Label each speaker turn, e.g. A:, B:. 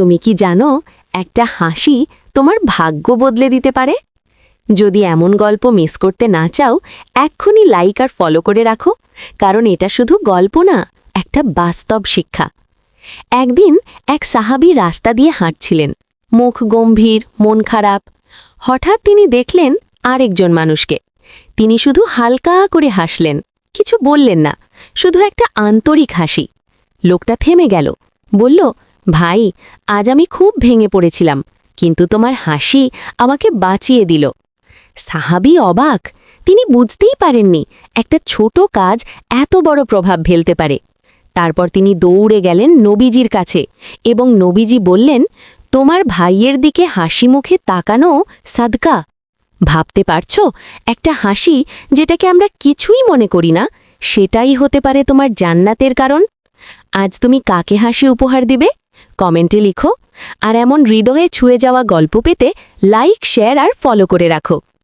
A: তুমি কি জানো একটা হাসি তোমার ভাগ্য বদলে দিতে পারে? যদি এমন গল্প মিস করতে না চাও, এক্ষুনি লাইক আর ফলো করে রাখো, কারণ এটা শুধু গল্প না, একটা বাস্তব শিক্ষা। একদিন এক সাহাবী রাস্তা দিয়ে হাঁটছিলেন, মুখ গম্ভীর, মন খারাপ। হঠাৎ তিনি দেখলেন আরেকজন মানুষকে। তিনি শুধু হালকা করে হাসলেন, কিছু বললেন না, শুধু একটা আন্তরিক হাসি। লোকটা থেমে গেল, বলল, ভাই, আজ আমি খুব ভেঙে পড়েছিলাম, কিন্তু তোমার হাসি আমাকে বাঁচিয়ে দিল। সাহাবী অবাক, তিনি বুঝতেই পারেননি একটা ছোট কাজ এত বড় প্রভাব ফেলতে পারে। তারপর তিনি দৌড়ে গেলেন নবীজির কাছে এবং নবীজি বললেন, তোমার ভাইয়ের দিকে হাসি মুখে তাকানো সাদকা। ভাবতে পারছো, একটা হাসি যেটাকে আমরা কিছুই মনে করি না, সেটাই হতে পারে তোমার জান্নাতের কারণ। আজ তুমি কাকে হাসি উপহার দিবে? কমেন্টে লিখো। আর এমন হৃদয়ে ছুঁয়ে যাওয়া গল্প পেতে লাইক, শেয়ার আর ফলো করে রাখো।